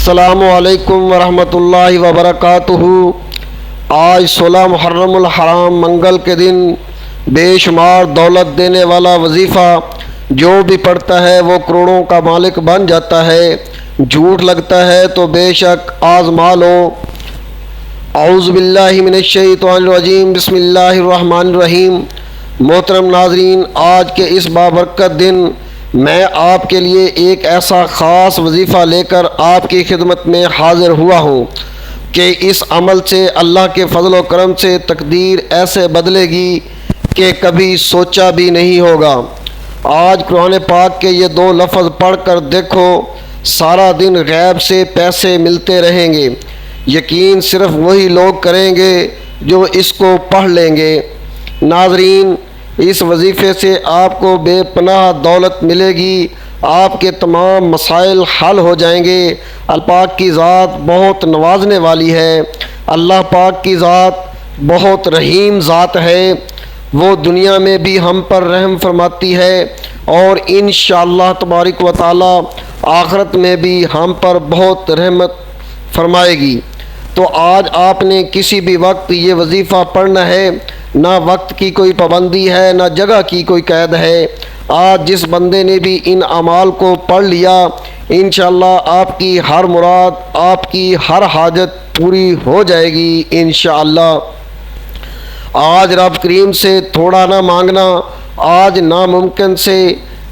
السلام علیکم ورحمۃ اللہ وبرکاتہ۔ آج 16 محرم الحرام منگل کے دن بے شمار دولت دینے والا وظیفہ جو بھی پڑھتا ہے وہ کروڑوں کا مالک بن جاتا ہے۔ جھوٹ لگتا ہے تو بے شک آزما لو۔ اعوذ باللہ من الشیطان الرجیم، بسم اللہ الرحمن الرحیم۔ محترم ناظرین، آج کے اس بابرکت دن میں آپ کے لیے ایک ایسا خاص وظیفہ لے کر آپ کی خدمت میں حاضر ہوا ہوں کہ اس عمل سے اللہ کے فضل و کرم سے تقدیر ایسے بدلے گی کہ کبھی سوچا بھی نہیں ہوگا۔ آج قرآن پاک کے یہ 2 لفظ پڑھ کر دیکھو، سارا دن غیب سے پیسے ملتے رہیں گے۔ یقین صرف وہی لوگ کریں گے جو اس کو پڑھ لیں گے۔ ناظرین، اس وظیفے سے آپ کو بے پناہ دولت ملے گی، آپ کے تمام مسائل حل ہو جائیں گے۔ اللہ پاک کی ذات بہت نوازنے والی ہے۔ اللہ پاک کی ذات بہت رحیم ذات ہے۔ وہ دنیا میں بھی ہم پر رحم فرماتی ہے اور انشاءاللہ تبارک و تعالی آخرت میں بھی ہم پر بہت رحمت فرمائے گی۔ تو آج آپ نے کسی بھی وقت یہ وظیفہ پڑھنا ہے، نہ وقت کی کوئی پابندی ہے، نہ جگہ کی کوئی قید ہے۔ آج جس بندے نے بھی ان اعمال کو پڑھ لیا، انشاءاللہ آپ کی ہر مراد، آپ کی ہر حاجت پوری ہو جائے گی انشاءاللہ۔ آج رب کریم سے تھوڑا نہ مانگنا، آج ناممکن سے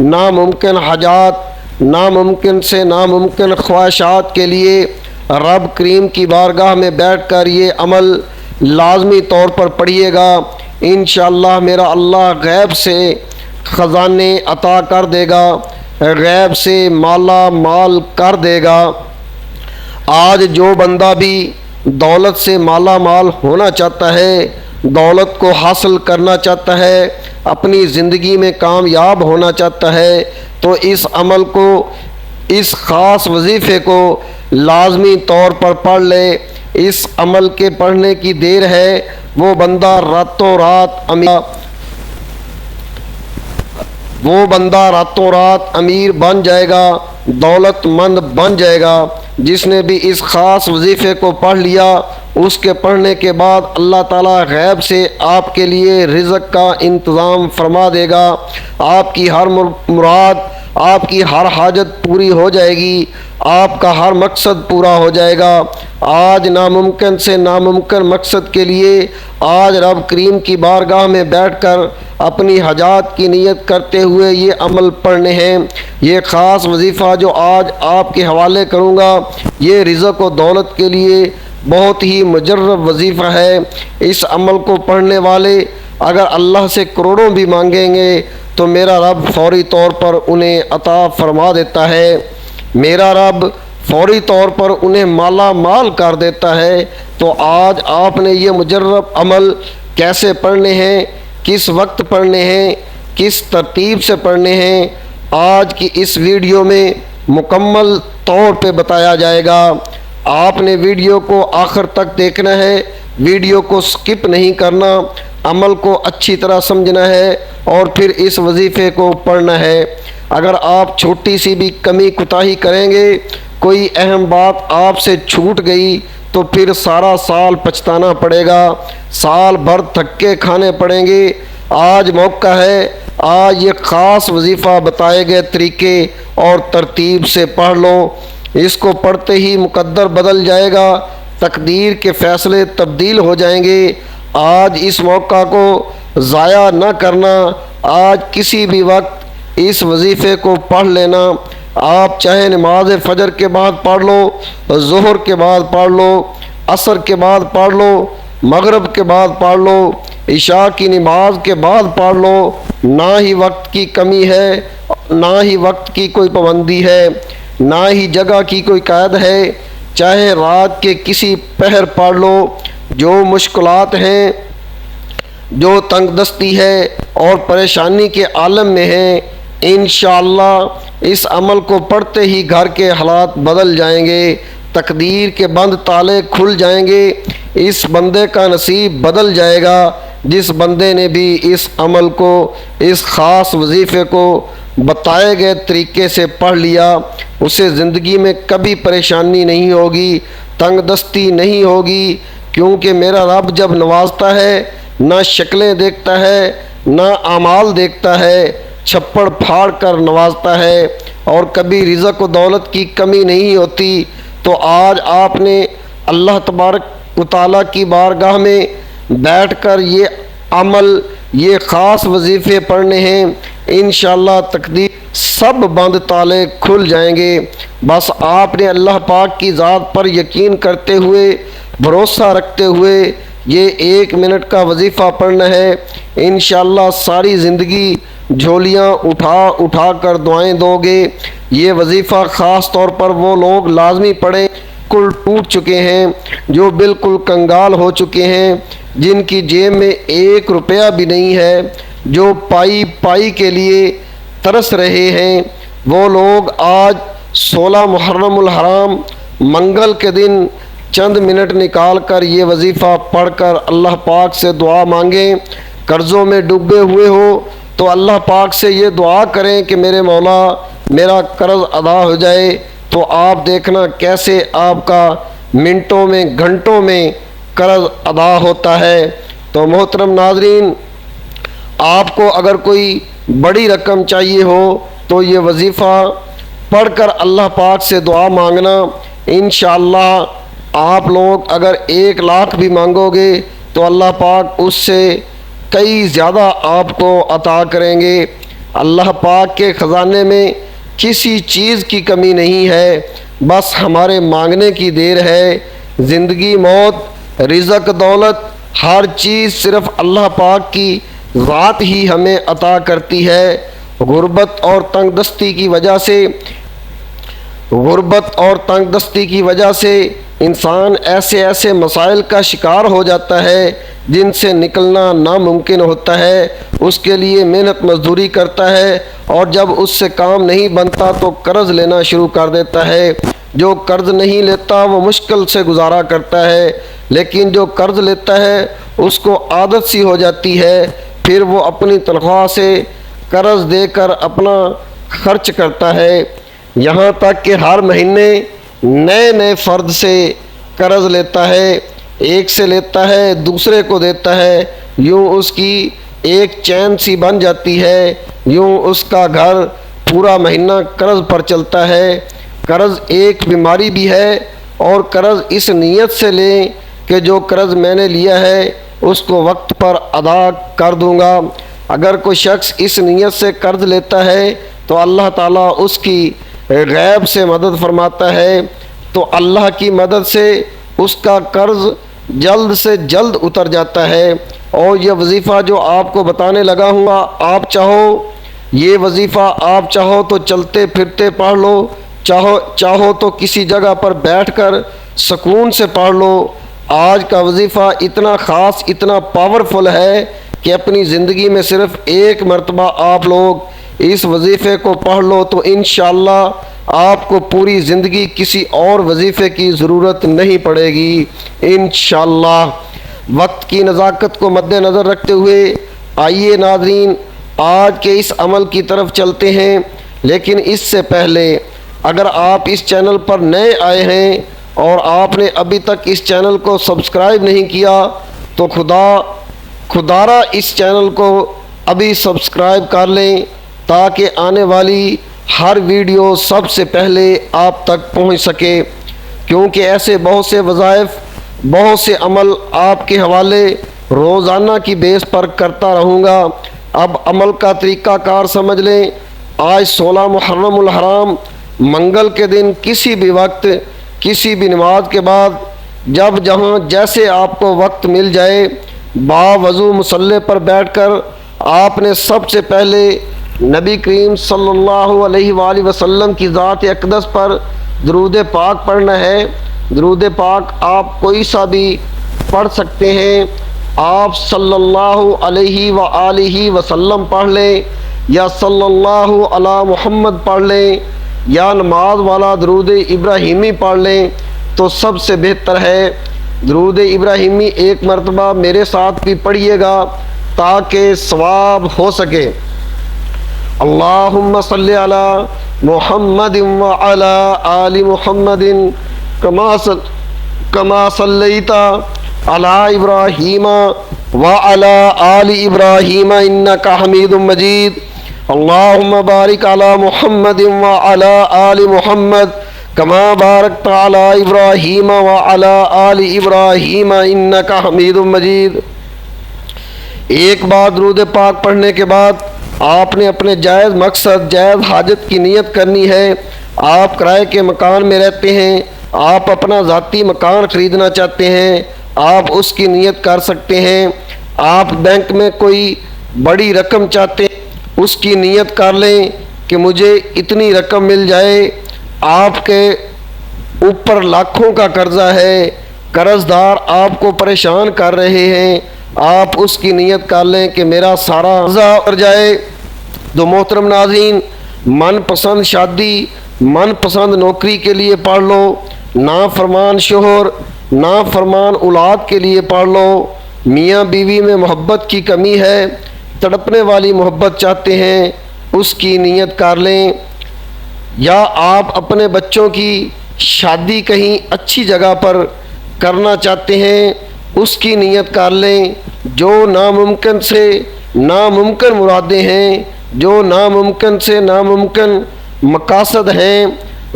ناممکن حاجات، ناممکن سے ناممکن خواہشات کے لیے رب کریم کی بارگاہ میں بیٹھ کر یہ عمل لازمی طور پر پڑھیے گا۔ انشاءاللہ میرا اللہ غیب سے خزانے عطا کر دے گا، غیب سے مالا مال کر دے گا۔ آج جو بندہ بھی دولت سے مالا مال ہونا چاہتا ہے، دولت کو حاصل کرنا چاہتا ہے، اپنی زندگی میں کامیاب ہونا چاہتا ہے، تو اس عمل کو، اس خاص وظیفے کو لازمی طور پر پڑھ لے۔ اس عمل کے پڑھنے کی دیر ہے، وہ بندہ راتوں رات امیر بن جائے گا، دولت مند بن جائے گا۔ جس نے بھی اس خاص وظیفے کو پڑھ لیا، اس کے پڑھنے کے بعد اللہ تعالیٰ غیب سے آپ کے لیے رزق کا انتظام فرما دے گا۔ آپ کی ہر مراد، آپ کی ہر حاجت پوری ہو جائے گی، آپ کا ہر مقصد پورا ہو جائے گا۔ آج ناممکن سے ناممکن مقصد کے لیے آج رب کریم کی بارگاہ میں بیٹھ کر اپنی حاجات کی نیت کرتے ہوئے یہ عمل پڑھنے ہیں۔ یہ خاص وظیفہ جو آج آپ کے حوالے کروں گا، یہ رزق و دولت کے لیے بہت ہی مجرب وظیفہ ہے۔ اس عمل کو پڑھنے والے اگر اللہ سے کروڑوں بھی مانگیں گے تو میرا رب فوری طور پر انہیں عطا فرما دیتا ہے۔ میرا رب فوری طور پر انہیں مالا مال کر دیتا ہے۔ تو آج آپ نے یہ مجرب عمل کیسے پڑھنے ہیں، کس وقت پڑھنے ہیں، کس ترتیب سے پڑھنے ہیں، آج کی اس ویڈیو میں مکمل طور پہ بتایا جائے گا۔ آپ نے ویڈیو کو آخر تک دیکھنا ہے، ویڈیو کو سکپ نہیں کرنا، عمل کو اچھی طرح سمجھنا ہے اور پھر اس وظیفے کو پڑھنا ہے۔ اگر آپ چھوٹی سی بھی کمی کوتاہی کریں گے، کوئی اہم بات آپ سے چھوٹ گئی تو پھر سارا سال پچھتانا پڑے گا، سال بھر دھکے کھانے پڑیں گے۔ آج موقع ہے، آج یہ خاص وظیفہ بتائے گئے طریقے اور ترتیب سے پڑھ لو۔ اس کو پڑھتے ہی مقدر بدل جائے گا، تقدیر کے فیصلے تبدیل ہو جائیں گے۔ آج اس موقع کو ضائع نہ کرنا، آج کسی بھی وقت اس وظیفے کو پڑھ لینا۔ آپ چاہے نماز فجر کے بعد پڑھ لو، ظہر کے بعد پڑھ لو، عصر کے بعد پڑھ لو، مغرب کے بعد پڑھ لو، عشاء کی نماز کے بعد پڑھ لو۔ نہ ہی وقت کی کمی ہے، نہ ہی وقت کی کوئی پابندی ہے، نہ ہی جگہ کی کوئی قید ہے۔ چاہے رات کے کسی پہر پڑھ لو۔ جو مشکلات ہیں، جو تنگ دستی ہے اور پریشانی کے عالم میں ہیں، انشاءاللہ اس عمل کو پڑھتے ہی گھر کے حالات بدل جائیں گے، تقدیر کے بند تالے کھل جائیں گے، اس بندے کا نصیب بدل جائے گا جس بندے نے بھی اس عمل کو، اس خاص وظیفے کو بتائے گئے طریقے سے پڑھ لیا، اسے زندگی میں کبھی پریشانی نہیں ہوگی، تنگ دستی نہیں ہوگی، کیونکہ میرا رب جب نوازتا ہے نہ شکلیں دیکھتا ہے نہ اعمال دیکھتا ہے، چھپڑ پھاڑ کر نوازتا ہے اور کبھی رزق و دولت کی کمی نہیں ہوتی۔ تو آج آپ نے اللہ تبارک و تعالیٰ کی بارگاہ میں بیٹھ کر یہ عمل، یہ خاص وظیفے پڑھنے ہیں، انشاءاللہ تقدیر سب بند تالے کھل جائیں گے۔ بس آپ نے اللہ پاک کی ذات پر یقین کرتے ہوئے، بھروسہ رکھتے ہوئے یہ 1 منٹ کا وظیفہ پڑھنا ہے، انشاءاللہ ساری زندگی جھولیاں اٹھا اٹھا کر دعائیں دو گے۔ یہ وظیفہ خاص طور پر وہ لوگ لازمی پڑھیں بالکل ٹوٹ چکے ہیں، جو بالکل کنگال ہو چکے ہیں، جن کی جیب میں 1 روپیہ بھی نہیں ہے، جو پائی پائی کے لیے ترس رہے ہیں۔ وہ لوگ آج 16 محرم الحرام منگل کے دن چند منٹ نکال کر یہ وظیفہ پڑھ کر اللہ پاک سے دعا مانگیں۔ قرضوں میں ڈوبے ہوئے ہو تو اللہ پاک سے یہ دعا کریں کہ میرے مولا میرا قرض ادا ہو جائے، تو آپ دیکھنا کیسے آپ کا منٹوں میں گھنٹوں میں قرض ادا ہوتا ہے۔ تو محترم ناظرین، آپ کو اگر کوئی بڑی رقم چاہیے ہو تو یہ وظیفہ پڑھ کر اللہ پاک سے دعا مانگنا، انشاءاللہ آپ لوگ اگر 1 لاکھ بھی مانگو گے تو اللہ پاک اس سے کئی زیادہ آپ کو عطا کریں گے۔ اللہ پاک کے خزانے میں کسی چیز کی کمی نہیں ہے، بس ہمارے مانگنے کی دیر ہے۔ زندگی، موت، رزق، دولت، ہر چیز صرف اللہ پاک کی ذات ہی ہمیں عطا کرتی ہے۔ غربت اور تنگ دستی کی وجہ سے انسان ایسے مسائل کا شکار ہو جاتا ہے جن سے نکلنا ناممکن ہوتا ہے۔ اس کے لیے محنت مزدوری کرتا ہے اور جب اس سے کام نہیں بنتا تو قرض لینا شروع کر دیتا ہے۔ جو قرض نہیں لیتا وہ مشکل سے گزارا کرتا ہے، لیکن جو قرض لیتا ہے اس کو عادت سی ہو جاتی ہے، پھر وہ اپنی تنخواہ سے قرض دے کر اپنا خرچ کرتا ہے، یہاں تک کہ ہر مہینے نئے فرد سے قرض لیتا ہے، ایک سے لیتا ہے دوسرے کو دیتا ہے، یوں اس کی ایک چین سی بن جاتی ہے، یوں اس کا گھر پورا مہینہ قرض پر چلتا ہے۔ قرض ایک بیماری بھی ہے، اور قرض اس نیت سے لیں کہ جو قرض میں نے لیا ہے اس کو وقت پر ادا کر دوں گا۔ اگر کوئی شخص اس نیت سے قرض لیتا ہے تو اللہ تعالیٰ اس کی غیب سے مدد فرماتا ہے، تو اللہ کی مدد سے اس کا قرض جلد سے جلد اتر جاتا ہے۔ اور یہ وظیفہ جو آپ کو بتانے لگا ہوں، آپ یہ وظیفہ آپ چاہو تو چلتے پھرتے پڑھ لو، چاہو تو کسی جگہ پر بیٹھ کر سکون سے پڑھ لو۔ آج کا وظیفہ اتنا خاص، اتنا پاورفل ہے کہ اپنی زندگی میں صرف 1 مرتبہ آپ لوگ اس وظیفے کو پڑھ لو تو انشاءاللہ آپ کو پوری زندگی کسی اور وظیفے کی ضرورت نہیں پڑے گی انشاءاللہ۔ وقت کی نزاکت کو مد نظر رکھتے ہوئے آئیے ناظرین آج کے اس عمل کی طرف چلتے ہیں، لیکن اس سے پہلے اگر آپ اس چینل پر نئے آئے ہیں اور آپ نے ابھی تک اس چینل کو سبسکرائب نہیں کیا تو خدارا اس چینل کو ابھی سبسکرائب کر لیں تاکہ آنے والی ہر ویڈیو سب سے پہلے آپ تک پہنچ سکے، کیونکہ ایسے بہت سے وظائف، بہت سے عمل آپ کے حوالے روزانہ کی بیس پر کرتا رہوں گا۔ اب عمل کا طریقہ کار سمجھ لیں۔ آج 16 محرم الحرام منگل کے دن کسی بھی وقت، کسی بھی نماز کے بعد، جہاں جیسے آپ کو وقت مل جائے، باوضو مصلی پر بیٹھ کر آپ نے سب سے پہلے نبی کریم صلی اللہ علیہ وآلہ وسلم کی ذات اقدس پر درود پاک پڑھنا ہے۔ درود پاک آپ کوئی سا بھی پڑھ سکتے ہیں، آپ صلی اللہ علیہ وآلہ وسلم پڑھ لیں یا صلی اللہ علی محمد پڑھ لیں یا نماز والا درود ابراہیمی پڑھ لیں تو سب سے بہتر ہے۔ درود ابراہیمی 1 مرتبہ میرے ساتھ بھی پڑھیے گا تاکہ ثواب ہو سکے۔ اللہم صلی علی محمد وعلی آل محمد کما صلیت علی ابراہیم وعلی آل ابراہیم انک حمید مجید اللہم بارک علی محمد وعلی آل محمد کما بارکت علی ابراہیم وعلی آل ابراہیم انک حمید مجید۔ ایک بار درود پاک پڑھنے کے بعد آپ نے اپنے جائز مقصد جائز حاجت کی نیت کرنی ہے۔ آپ کرائے کے مکان میں رہتے ہیں، آپ اپنا ذاتی مکان خریدنا چاہتے ہیں، آپ اس کی نیت کر سکتے ہیں۔ آپ بینک میں کوئی بڑی رقم چاہتے ہیں، اس کی نیت کر لیں کہ مجھے اتنی رقم مل جائے۔ آپ کے اوپر لاکھوں کا قرضہ ہے، قرض دار آپ کو پریشان کر رہے ہیں، آپ اس کی نیت کر لیں کہ میرا سارا قرضہ اتر جائے۔ تو محترم ناظرین، من پسند شادی، من پسند نوکری کے لیے پڑھ لو، نافرمان شوہر، نافرمان اولاد کے لیے پڑھ لو۔ میاں بیوی میں محبت کی کمی ہے، تڑپنے والی محبت چاہتے ہیں، اس کی نیت کر لیں۔ یا آپ اپنے بچوں کی شادی کہیں اچھی جگہ پر کرنا چاہتے ہیں، اس کی نیت کر لیں۔ جو ناممکن سے ناممکن مرادیں ہیں، جو ناممکن سے ناممکن مقاصد ہیں،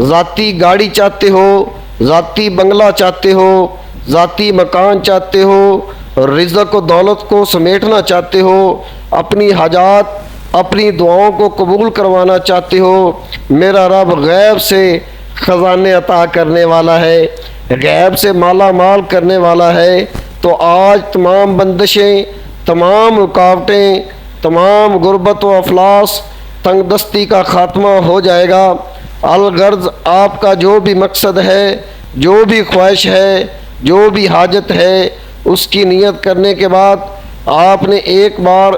ذاتی گاڑی چاہتے ہو، ذاتی بنگلہ چاہتے ہو، ذاتی مکان چاہتے ہو، رزق و دولت کو سمیٹنا چاہتے ہو، اپنی حاجات اپنی دعاؤں کو قبول کروانا چاہتے ہو، میرا رب غیب سے خزانے عطا کرنے والا ہے، غیب سے مالا مال کرنے والا ہے۔ تو آج تمام بندشیں، تمام رکاوٹیں، تمام غربت و افلاس، تنگ دستی کا خاتمہ ہو جائے گا۔ الغرض آپ کا جو بھی مقصد ہے، جو بھی خواہش ہے، جو بھی حاجت ہے، اس کی نیت کرنے کے بعد آپ نے ایک بار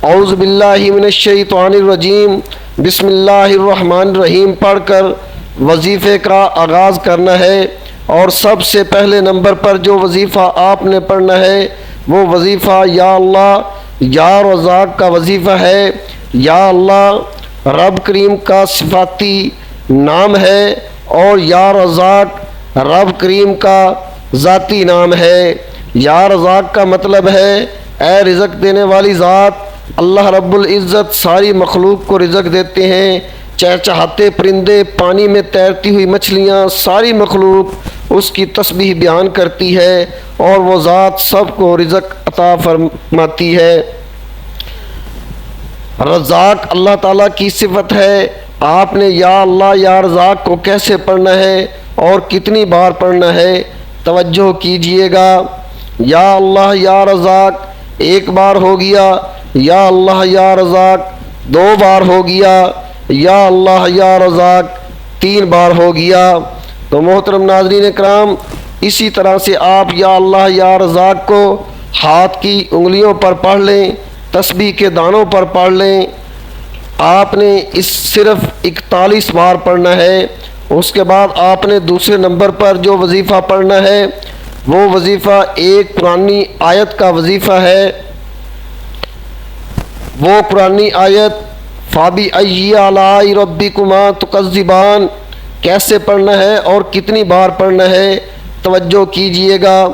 اعوذ باللہ من الشیطان الرجیم بسم اللہ الرحمن الرحیم پڑھ کر وظیفے کا آغاز کرنا ہے۔ اور سب سے پہلے نمبر پر جو وظیفہ آپ نے پڑھنا ہے وہ وظیفہ یا اللہ یا رزاق کا وظیفہ ہے۔ یا اللہ رب کریم کا صفاتی نام ہے اور یا رزاق رب کریم کا ذاتی نام ہے۔ یا رزاق کا مطلب ہے اے رزق دینے والی ذات، اللہ رب العزت ساری مخلوق کو رزق دیتے ہیں، چہچہاتے پرندے، پانی میں تیرتی ہوئی مچھلیاں، ساری مخلوق اس کی تسبیح بیان کرتی ہے اور وہ ذات سب کو رزق عطا فرماتی ہے۔ رزاق اللہ تعالیٰ کی صفت ہے۔ آپ نے یا اللہ یا رزاق کو کیسے پڑھنا ہے اور کتنی بار پڑھنا ہے، توجہ کیجئے گا۔ یا اللہ یا رزاق ایک بار ہو گیا، یا اللہ یا رزاق دو بار ہو گیا، یا اللہ یا رزاق تین بار ہو گیا۔ تو محترم ناظرین اکرام، اسی طرح سے آپ یا اللہ یا رزاق کو ہاتھ کی انگلیوں پر پڑھ لیں، تسبیح کے دانوں پر پڑھ لیں۔ آپ نے اس صرف 41 بار پڑھنا ہے۔ اس کے بعد آپ نے دوسرے نمبر پر جو وظیفہ پڑھنا ہے وہ وظیفہ ایک قرآنی آیت کا وظیفہ ہے۔ وہ قرآنی آیت فَبِأَيِّ آلَاءِ رَبِّكُمَا تُكَذِّبَانِ کیسے پڑھنا ہے اور کتنی بار پڑھنا ہے، توجہ کیجئے گا۔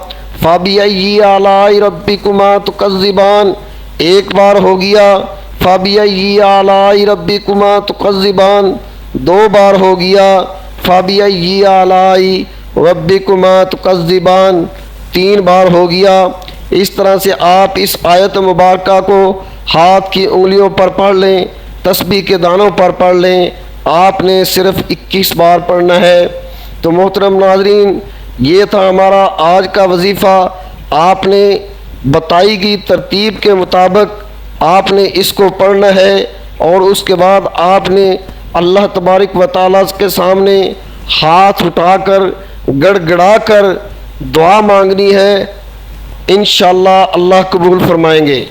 فَبِأَيِّ آلَاءِ رَبِّكُمَا تُكَذِّبَانِ ایک بار ہو گیا، فَبِأَيِّ آلَاءِ رَبِّكُمَا تُكَذِّبَانِ دو بار ہو گیا، فَبِأَيِّ آلَاءِ رَبِّكُمَا تُكَذِّبَانِ تین بار ہو گیا۔ اس طرح سے آپ اس آیت مبارکہ کو ہاتھ کی انگلیوں پر پڑھ لیں، تسبیح کے دانوں پر پڑھ لیں۔ آپ نے صرف 21 بار پڑھنا ہے۔ تو محترم ناظرین، یہ تھا ہمارا آج کا وظیفہ۔ آپ نے بتائی گئی ترتیب کے مطابق آپ نے اس کو پڑھنا ہے اور اس کے بعد آپ نے اللہ تبارک و تعالیٰ کے سامنے ہاتھ اٹھا کر گڑ گڑا کر دعا مانگنی ہے۔ انشاءاللہ اللہ قبول فرمائیں گے۔